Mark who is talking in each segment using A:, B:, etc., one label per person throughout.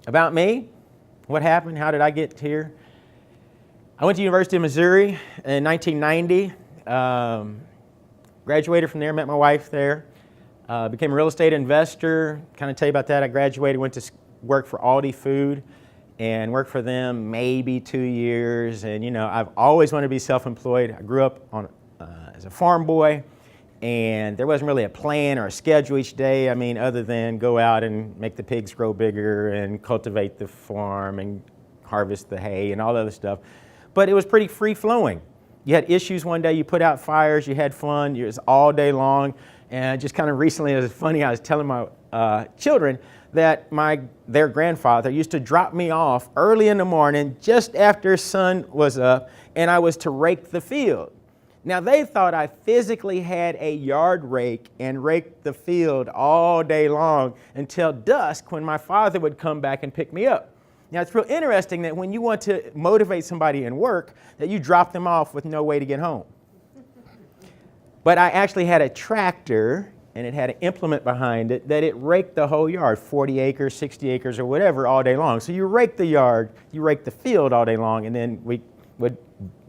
A: About me, what happened? How did I get here? I went to University of Missouri in 1990. Graduated from there, met my wife there. Became a real estate investor. Kind of tell you about that. I graduated, went to work for Aldi Food and worked for them maybe 2 years. And you know, I've always wanted to be self-employed. I grew up as a farm boy, and there wasn't really a plan or a schedule each day. I mean, other than go out and make the pigs grow bigger and cultivate the farm and harvest the hay and all the other stuff. But it was pretty free-flowing. You had issues one day, you put out fires, you had fun, it was all day long. And just kind of recently, it was funny, I was telling my children that their grandfather used to drop me off early in the morning just after sun was up, and I was to rake the field. Now, they thought I physically had a yard rake and raked the field all day long until dusk when my father would come back and pick me up. Now, it's real interesting that when you want to motivate somebody in work, that you drop them off with no way to get home. But I actually had a tractor, and it had an implement behind it, that it raked the whole yard, 40 acres, 60 acres, or whatever, all day long. So you rake the yard, you rake the field all day long, and then we would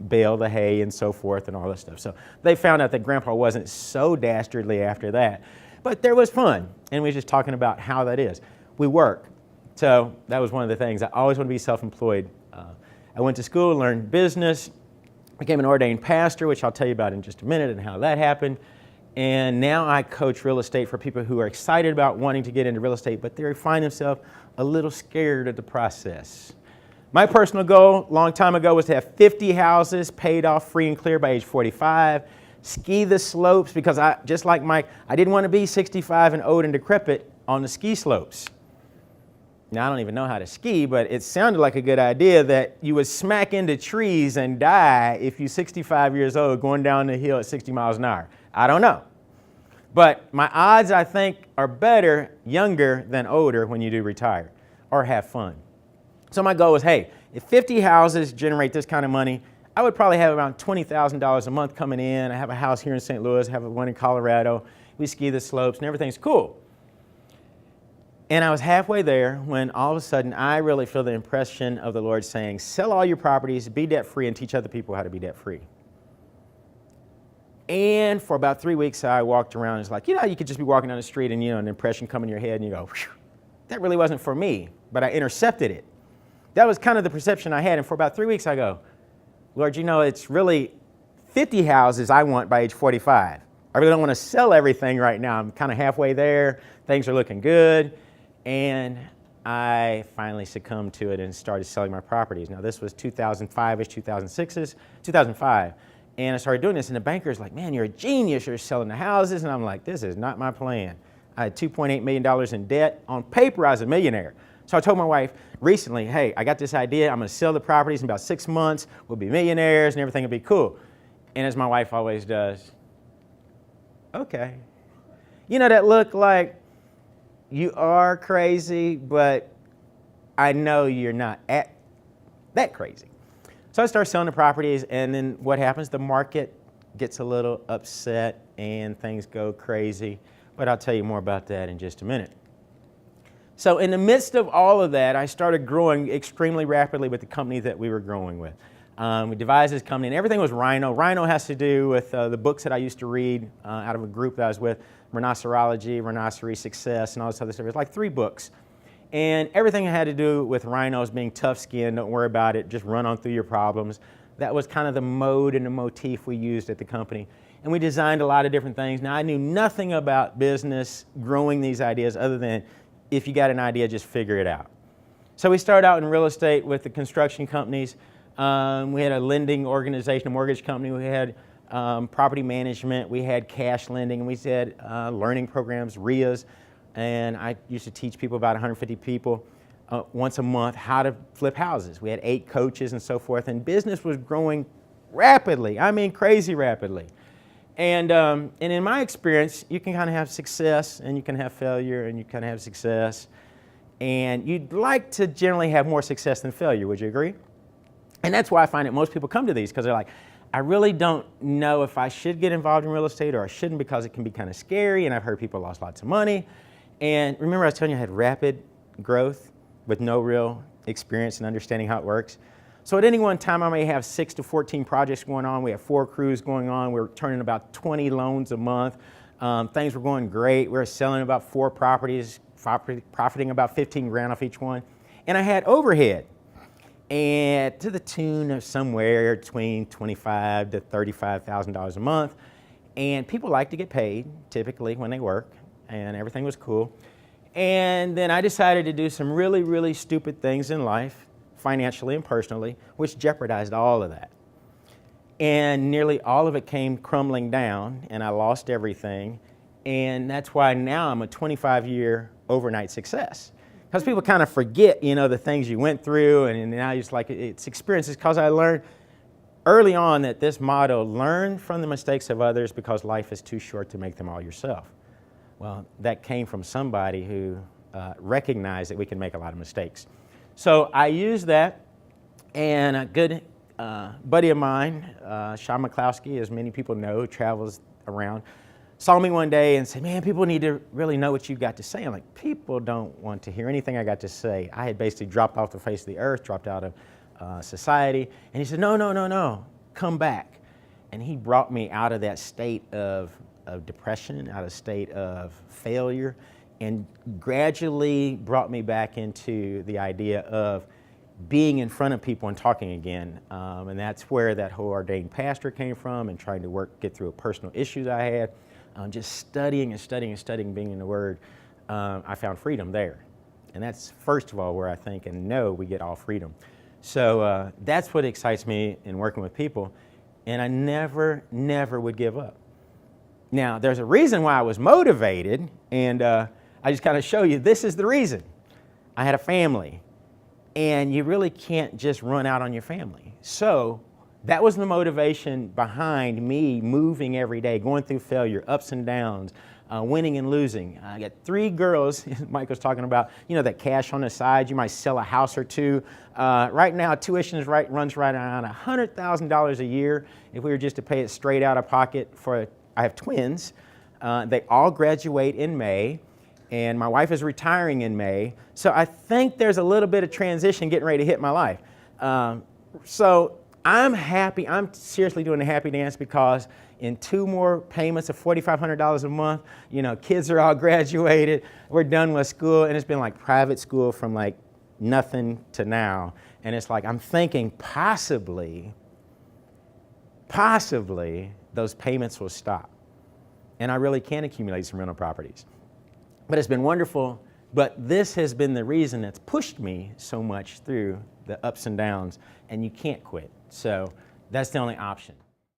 A: bale the hay and so forth and all this stuff. So they found out that Grandpa wasn't so dastardly after that. But there was fun, and we were just talking about how that is. We work. So that was one of the things. I always want to be self-employed. I went to school, learned business, became an ordained pastor, which I'll tell you about in just a minute and how that happened. And now I coach real estate for people who are excited about wanting to get into real estate, but they find themselves a little scared of the process. My personal goal, a long time ago, was to have 50 houses paid off free and clear by age 45, ski the slopes, because just like Mike, I didn't want to be 65 and old and decrepit on the ski slopes. Now, I don't even know how to ski, but it sounded like a good idea that you would smack into trees and die if you're 65 years old going down the hill at 60 miles an hour. I don't know. But my odds, I think, are better younger than older when you do retire or have fun. So my goal was, hey, if 50 houses generate this kind of money, I would probably have around $20,000 a month coming in. I have a house here in St. Louis, I have one in Colorado. We ski the slopes and everything's cool. And I was halfway there when all of a sudden I really feel the impression of the Lord saying, sell all your properties, be debt-free, and teach other people how to be debt-free. And for about 3 weeks, I walked around and it's like, you know, you could just be walking down the street and, you know, an impression come in your head and you go, that really wasn't for me, but I intercepted it. That was kind of the perception I had. And for about 3 weeks, I go, Lord, you know, it's really 50 houses I want by age 45. I really don't want to sell everything right now. I'm kind of halfway there. Things are looking good. And I finally succumbed to it and started selling my properties. Now, this was 2005-ish, 2005. And I started doing this, and the banker's like, man, you're a genius, you're selling the houses. And I'm like, this is not my plan. I had $2.8 million in debt. On paper, I was a millionaire. So I told my wife recently, hey, I got this idea. I'm going to sell the properties in about 6 months. We'll be millionaires, and everything will be cool. And as my wife always does, okay. You know that look like, you are crazy, but I know you're not that crazy. So I start selling the properties, and then what happens? The market gets a little upset and things go crazy. But I'll tell you more about that in just a minute. So in the midst of all of that, I started growing extremely rapidly with the company that we were growing with. We devised this company, and everything was Rhino. Rhino has to do with the books that I used to read out of a group that I was with, Rhinocerology, Rhinoceros Success, and all this other stuff. It was like 3 books. And everything had to do with rhinos being tough-skinned, don't worry about it, just run on through your problems. That was kind of the mode and the motif we used at the company. And we designed a lot of different things. Now, I knew nothing about business, growing these ideas, other than if you got an idea, just figure it out. So we started out in real estate with the construction companies. We had a lending organization, a mortgage company. We had property management. We had cash lending. And we had learning programs, RIAs. And I used to teach people, about 150 people, once a month how to flip houses. We had 8 coaches and so forth. And business was growing rapidly. I mean, crazy rapidly. And in my experience, you can kind of have success, and you can have failure, and you kind of have success. And you'd like to generally have more success than failure. Would you agree? And that's why I find that most people come to these, because they're like, I really don't know if I should get involved in real estate or I shouldn't, because it can be kind of scary, and I've heard people lost lots of money. And remember I was telling you I had rapid growth with no real experience in understanding how it works. So at any one time, I may have 6 to 14 projects going on. We have 4 crews going on. We're turning about 20 loans a month. Things were going great. We were selling about 4 properties, profiting about 15 grand off each one. And I had overhead, and to the tune of somewhere between $25,000 to $35,000 a month. And people like to get paid, typically, when they work, and everything was cool. And then I decided to do some really, really stupid things in life, financially and personally, which jeopardized all of that. And nearly all of it came crumbling down, and I lost everything. And that's why now I'm a 25-year overnight success. Because people kind of forget, you know, the things you went through, and now it's like it's experiences. Because I learned early on that this motto, learn from the mistakes of others because life is too short to make them all yourself. Well, that came from somebody who recognized that we can make a lot of mistakes. So I used that, and a good buddy of mine, Sean McCloskey, as many people know, travels around, saw me one day and said, man, people need to really know what you've got to say. I'm like, people don't want to hear anything I got to say. I had basically dropped off the face of the earth, dropped out of society. And he said, no, come back. And he brought me out of that state of depression, out of a state of failure, and gradually brought me back into the idea of being in front of people and talking again. And that's where that whole ordained pastor came from, and trying to get through a personal issue that I had. Just studying being in the Word, I found freedom there. And that's, first of all, where I think and know we get all freedom. So that's what excites me in working with people. And I never would give up. Now, there's a reason why I was motivated, and I just kind of show you, this is the reason. I had a family, and you really can't just run out on your family. So that was the motivation behind me moving every day, going through failure, ups and downs, winning and losing. I got 3 girls. Mike was talking about, you know, that cash on the side. You might sell a house or 2. Right now, tuition runs right around $100,000 a year. If we were just to pay it straight out of pocket I have twins. They all graduate in May, and my wife is retiring in May. So I think there's a little bit of transition getting ready to hit my life. So I'm happy. I'm seriously doing a happy dance because in 2 more payments of $4,500 a month, you know, kids are all graduated. We're done with school, and it's been like private school from like nothing to now. And it's like I'm thinking possibly those payments will stop, and I really can accumulate some rental properties. But it's been wonderful, but this has been the reason that's pushed me so much through the ups and downs, and you can't quit. So that's the only option.